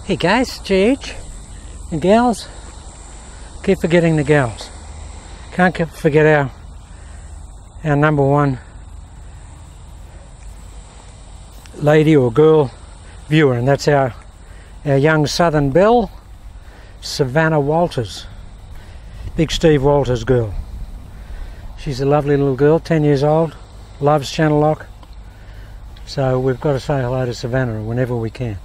Hey guys, GH and gals. Keep forgetting the gals. Can't forget our number one lady or girl viewer, and that's our young Southern Belle, Savannah Walters. Big Steve Walters girl. She's a lovely little girl, 10 years old, loves Channel Lock. So we've got to say hello to Savannah whenever we can.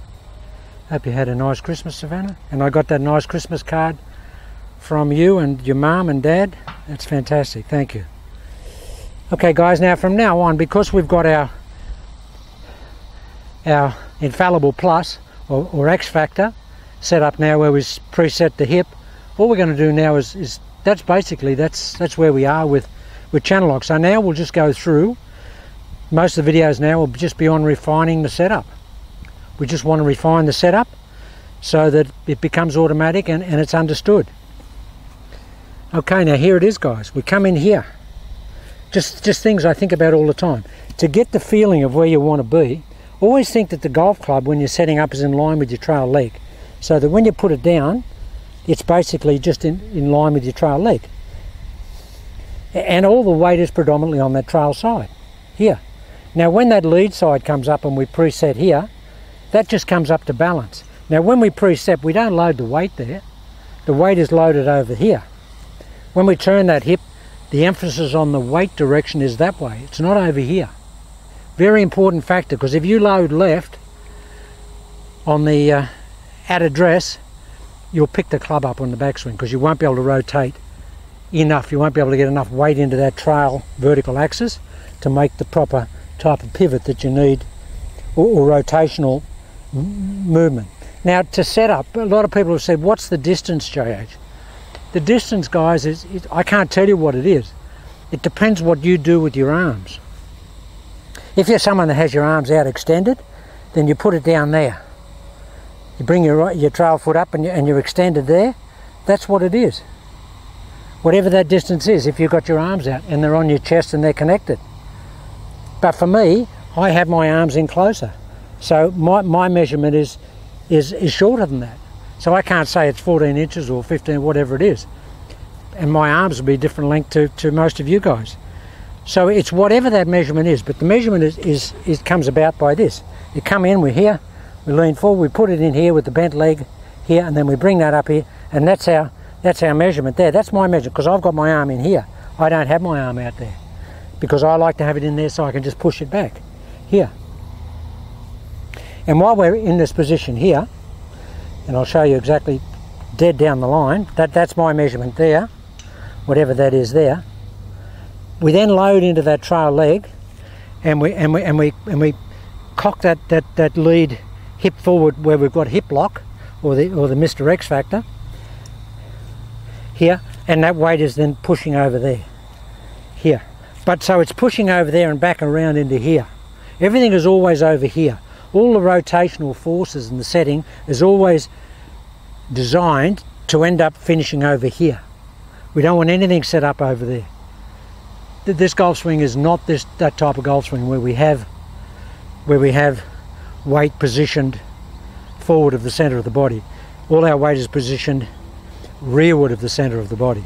Hope you had a nice Christmas, Savannah. And I got that nice Christmas card from you and your mum and dad. That's fantastic, thank you. Okay guys, now from now on, because we've got our Infallible Plus or X Factor set up now, where we preset the hip, all we're going to do now is that's basically that's where we are with Channel Lock. So now we'll just go through, most of the videos now will just be on refining the setup. We just want to refine the setup so that it becomes automatic and it's understood. Okay, now here it is guys, we come in here, just things I think about all the time. To get the feeling of where you want to be, always think that the golf club when you're setting up is in line with your trail leg, so that when you put it down it's basically just in line with your trail leg, and all the weight is predominantly on that trail side here. Now when that lead side comes up and we preset here, that just comes up to balance. Now when we preset, we don't load the weight there, the weight is loaded over here. When we turn that hip, the emphasis on the weight direction is that way, it's not over here. Very important factor, because if you load left on the at address, you'll pick the club up on the backswing, because you won't be able to rotate enough, you won't be able to get enough weight into that trail vertical axis to make the proper type of pivot that you need, or rotational movement. Now to set up, a lot of people have said, what's the distance, JH? The distance, guys, is I can't tell you what it is. It depends what you do with your arms. If you're someone that has your arms out extended, then you put it down there. You bring your trail foot up and you're extended there. That's what it is. Whatever that distance is, if you've got your arms out and they're on your chest and they're connected. But for me, I have my arms in closer. So my measurement is shorter than that. So I can't say it's 14 inches or 15, whatever it is. And my arms will be a different length to most of you guys. So it's whatever that measurement is, but the measurement is comes about by this. You come in, we're here, we lean forward, we put it in here with the bent leg here, and then we bring that up here, and that's our measurement there. That's my measurement, because I've got my arm in here. I don't have my arm out there, because I like to have it in there so I can just push it back here. And while we're in this position here, and I'll show you exactly dead down the line, that's my measurement there, whatever that is there. We then load into that trail leg, and we cock that lead hip forward where we've got hip lock or the Mr. X Factor here, and that weight is then pushing over there here. But so it's pushing over there and back around into here. Everything is always over here. All the rotational forces in the setting is always designed to end up finishing over here. We don't want anything set up over there. This golf swing is not that type of golf swing where we have weight positioned forward of the center of the body. All our weight is positioned rearward of the center of the body.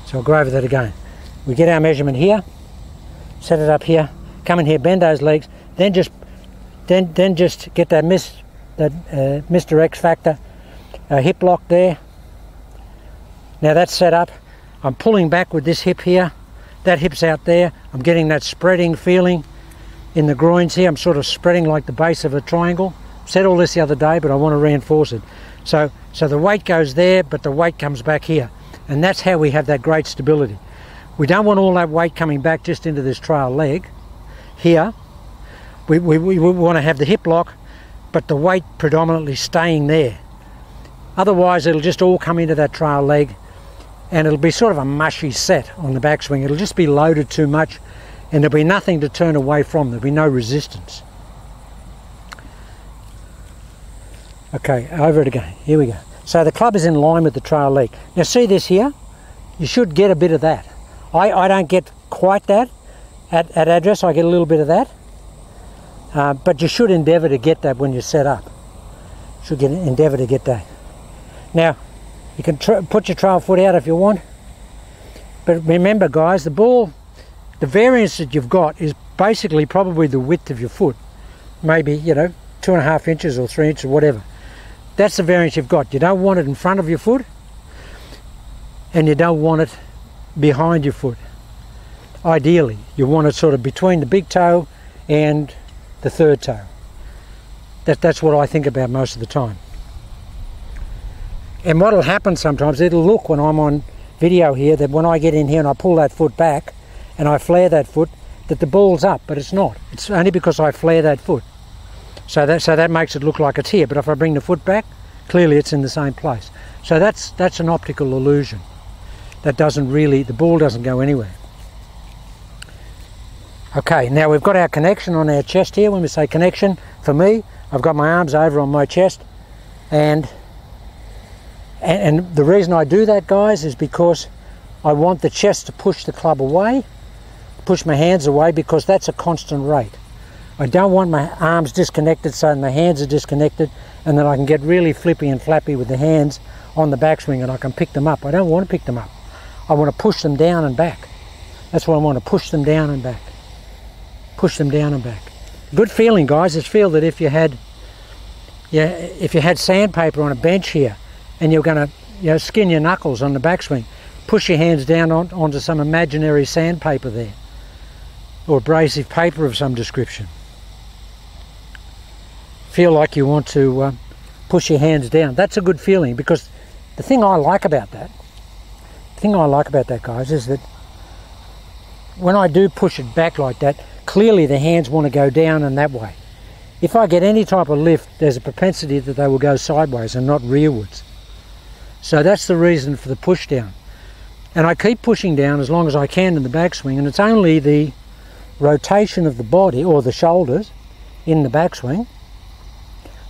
So I'll go over that again. We get our measurement here, set it up here, come in here, bend those legs, then just get that Mr. X Factor hip lock there. Now that's set up. I'm pulling back with this hip here, that hip's out there. I'm getting that spreading feeling in the groins here. I'm sort of spreading like the base of a triangle. Said all this the other day, but I want to reinforce it. So the weight goes there, but the weight comes back here, and that's how we have that great stability. We don't want all that weight coming back just into this trail leg here. We want to have the hip lock, but the weight predominantly staying there. Otherwise it'll just all come into that trail leg, and it'll be sort of a mushy set on the backswing. It'll just be loaded too much, and there'll be nothing to turn away from. There'll be no resistance. Okay, over it again. Here we go. So the club is in line with the trail leg. Now see this here? You should get a bit of that. I don't get quite that at address. I get a little bit of that. But you should endeavour to get that when you set up. Should endeavour to get that. Now, you can put your trail foot out if you want, but remember guys, the ball, the variance that you've got is basically probably the width of your foot, maybe, you know, 2.5 inches or 3 inches, whatever. That's the variance you've got. You don't want it in front of your foot, and you don't want it behind your foot. Ideally, you want it sort of between the big toe and the third toe. That's what I think about most of the time. And what will happen sometimes, it'll look when I'm on video here, that when I get in here and I pull that foot back and I flare that foot, that the ball's up, but it's not. It's only because I flare that foot. So that makes it look like it's here, but if I bring the foot back, clearly it's in the same place. So that's an optical illusion. That doesn't really, the ball doesn't go anywhere. Okay, now we've got our connection on our chest here. When we say connection, for me, I've got my arms over on my chest, and the reason I do that, guys, is because I want the chest to push the club away, push my hands away, because that's a constant rate. I don't want my arms disconnected so my hands are disconnected, and then I can get really flippy and flappy with the hands on the backswing and I can pick them up. I don't want to pick them up. I want to push them down and back. That's what I want, to push them down and back. Push them down and back. Good feeling, guys, is feel that if you had sandpaper on a bench here and you're going to, you know, skin your knuckles on the backswing, push your hands down onto some imaginary sandpaper there, or abrasive paper of some description. Feel like you want to push your hands down. That's a good feeling, because the thing I like about that, guys, is that when I do push it back like that, clearly the hands want to go down and that way. If I get any type of lift, there's a propensity that they will go sideways and not rearwards. So that's the reason for the push down. And I keep pushing down as long as I can in the backswing, and it's only the rotation of the body or the shoulders in the backswing,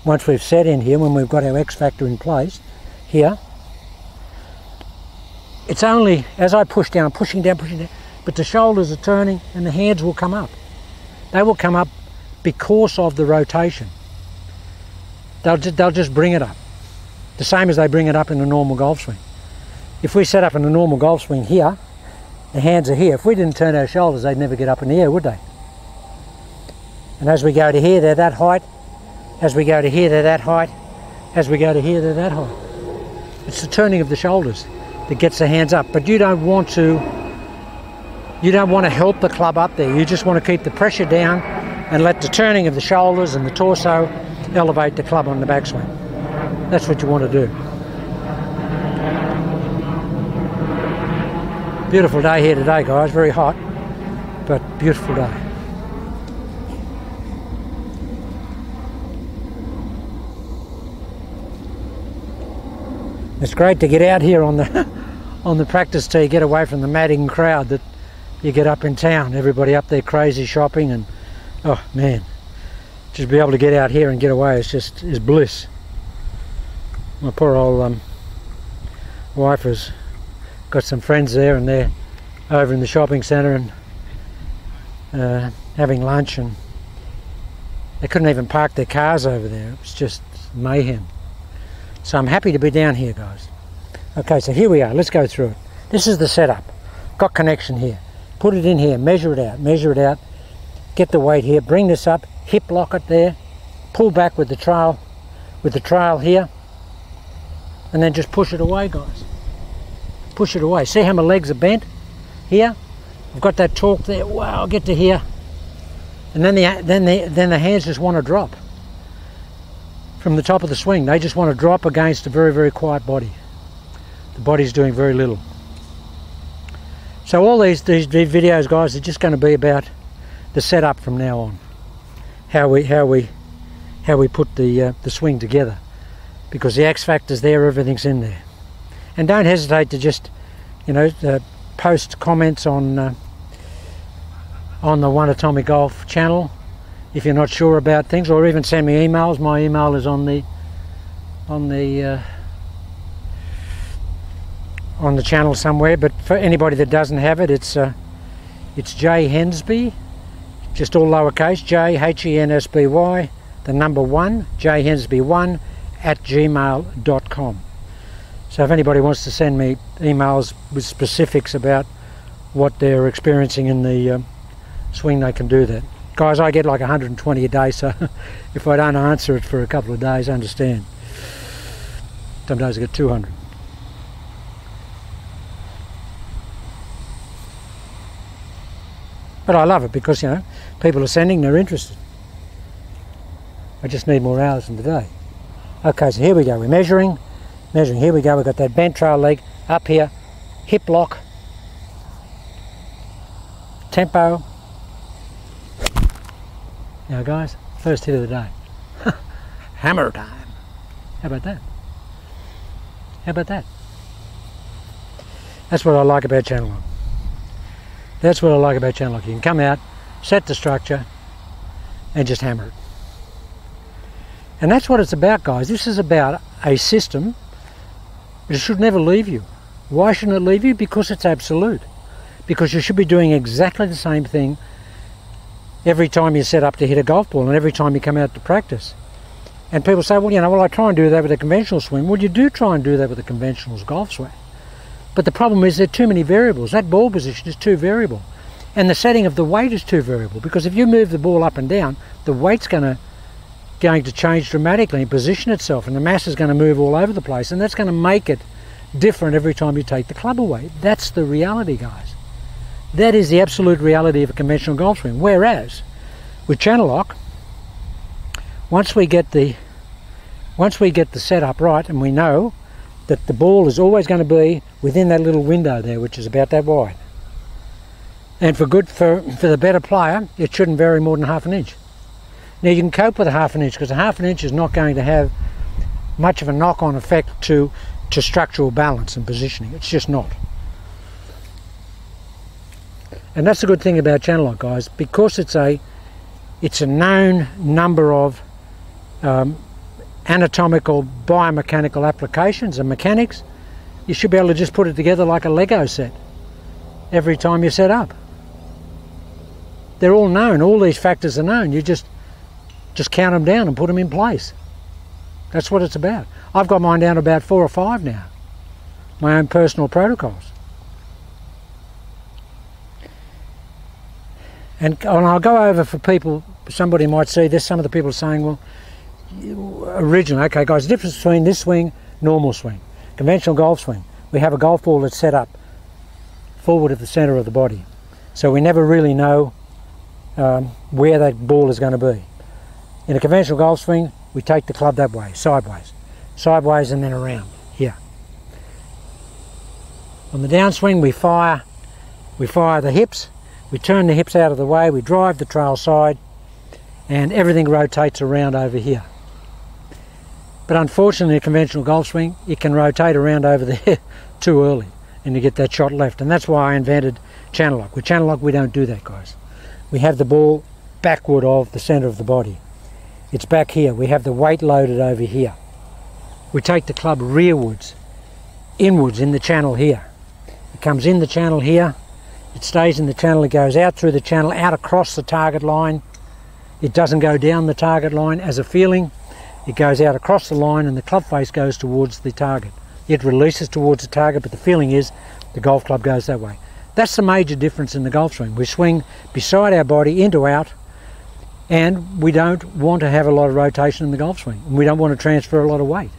once we've set in here, when we've got our X factor in place here, it's only as I push down, pushing down, but the shoulders are turning and the hands will come up. They will come up because of the rotation. They'll just bring it up, the same as they bring it up in a normal golf swing. If we set up in a normal golf swing here, the hands are here. If we didn't turn our shoulders, they'd never get up in the air, would they? And as we go to here, they're that height. As we go to here, they're that height. As we go to here, they're that height. It's the turning of the shoulders that gets the hands up. But you don't want to help the club up there. You just want to keep the pressure down and let the turning of the shoulders and the torso elevate the club on the backswing. That's what you want to do. Beautiful day here today, guys. Very hot, but beautiful day. It's great to get out here on the practice tee, get away from the madding crowd that you get up in town. Everybody up there crazy shopping, and oh man, just be able to get out here and get away is bliss. My poor old wife has got some friends there, and they're over in the shopping centre and having lunch, and they couldn't even park their cars over there. It was just mayhem. So I'm happy to be down here, guys. Okay, so here we are. Let's go through it. This is the setup. Got connection here. Put it in here, measure it out, get the weight here, bring this up, hip lock it there, pull back with the trail here, and then just push it away, guys. Push it away. See how my legs are bent here? I've got that torque there. Wow, I'll get to here. And then the hands just want to drop from the top of the swing. They just want to drop against a very, very quiet body. The body's doing very little. So all these videos, guys, are just going to be about the setup from now on. How we put the swing together, because the X factor's there, everything's in there. And don't hesitate to just, post comments on the One Atomic Golf channel if you're not sure about things, or even send me emails. My email is on the channel somewhere, but for anybody that doesn't have it, it's J Hensby, just all lowercase, J Hensby, the number 1, J Hensby 1 channellock@gmail.com. So if anybody wants to send me emails with specifics about what they're experiencing in the swing, they can do that. Guys, I get like 120 a day, so if I don't answer it for a couple of days, understand. Sometimes I get 200. But I love it because, you know, people are sending, they're interested. I just need more hours in the day. Okay, so here we go, we're measuring, here we go, we've got that bent trail leg up here, hip lock, tempo. Now guys, first hit of the day. Hammer time. How about that? How about that? That's what I like about channel lock. That's what I like about channel lock. You can come out, set the structure, and just hammer it. And that's what it's about, guys. This is about a system, but it should never leave you. Why shouldn't it leave you? Because it's absolute. Because you should be doing exactly the same thing every time you set up to hit a golf ball and every time you come out to practice. And people say, well, you know, well, I try and do that with a conventional swing. Well, you do try and do that with a conventional golf swing. But the problem is there are too many variables. That ball position is too variable. And the setting of the weight is too variable. Because if you move the ball up and down, the weight's going to change dramatically and position itself, and the mass is going to move all over the place, and that's going to make it different every time you take the club away. That's the reality, guys. That is the absolute reality of a conventional golf swing. Whereas with channel lock, once we get the setup right, and we know that the ball is always going to be within that little window there, which is about that wide, and for the better player, it shouldn't vary more than half an inch. Now you can cope with a half an inch, because a half an inch is not going to have much of a knock-on effect to structural balance and positioning. It's just not. And that's the good thing about channel lock, guys, because it's a known number of anatomical, biomechanical applications and mechanics. You should be able to just put it together like a Lego set every time you set up. They're all known. All these factors are known. You just count them down and put them in place. That's what it's about. I've got mine down to about 4 or 5 now. My own personal protocols. And I'll go over for people, somebody might see this, some of the people are saying, well, originally, okay guys, the difference between this swing, normal swing, conventional golf swing, we have a golf ball that's set up forward at the centre of the body. So we never really know where that ball is going to be. In a conventional golf swing, we take the club that way, sideways and then around, here. On the downswing, we fire the hips, we turn the hips out of the way, we drive the trail side, and everything rotates around over here. But unfortunately, a conventional golf swing, it can rotate around over there too early, and you get that shot left. And that's why I invented channel lock. With channel lock, we don't do that, guys. We have the ball backward of the centre of the body. It's back here. We have the weight loaded over here. We take the club rearwards, inwards in the channel here. It comes in the channel here. It stays in the channel. It goes out through the channel, out across the target line. It doesn't go down the target line as a feeling. It goes out across the line and the club face goes towards the target. It releases towards the target, but the feeling is the golf club goes that way. That's the major difference in the golf swing. We swing beside our body, into out, and we don't want to have a lot of rotation in the golf swing. And we don't want to transfer a lot of weight.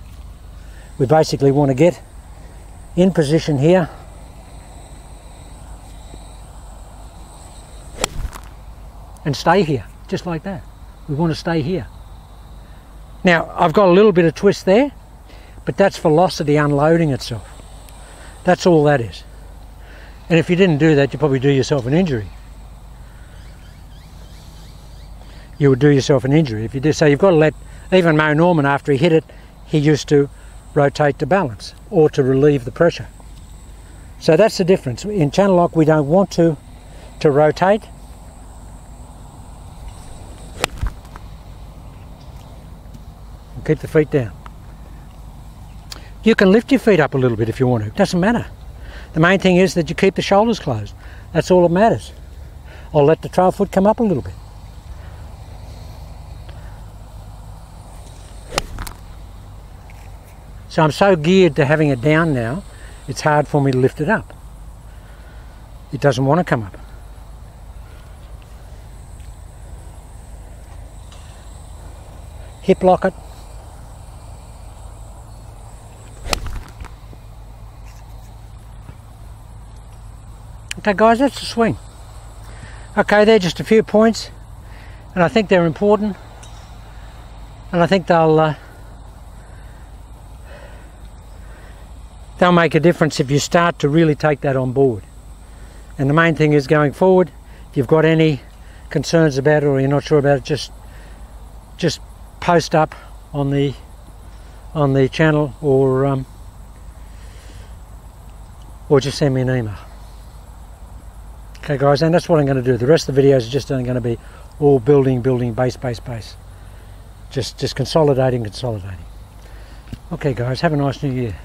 We basically want to get in position here, and stay here, just like that. We want to stay here. Now, I've got a little bit of twist there, but that's velocity unloading itself. That's all that is. And if you didn't do that, you'd probably do yourself an injury. You would do yourself an injury if you do. So you've got to let, even Mo Norman, after he hit it, he used to rotate to balance or to relieve the pressure. So that's the difference. In channel lock, we don't want to rotate. Keep the feet down. You can lift your feet up a little bit if you want to. It doesn't matter. The main thing is that you keep the shoulders closed. That's all that matters. I'll let the trail foot come up a little bit. So I'm so geared to having it down now, it's hard for me to lift it up. It doesn't want to come up. Hip lock it. Okay guys, that's the swing. Okay, they're just a few points, and I think they're important, and I think they'll make a difference if you start to really take that on board. And the main thing is, going forward, if you've got any concerns about it or you're not sure about it, just post up on the channel, or just send me an email. Okay guys, and that's what I'm going to do. The rest of the videos are just going to be all building, base. Just consolidating. Okay guys, have a nice new year.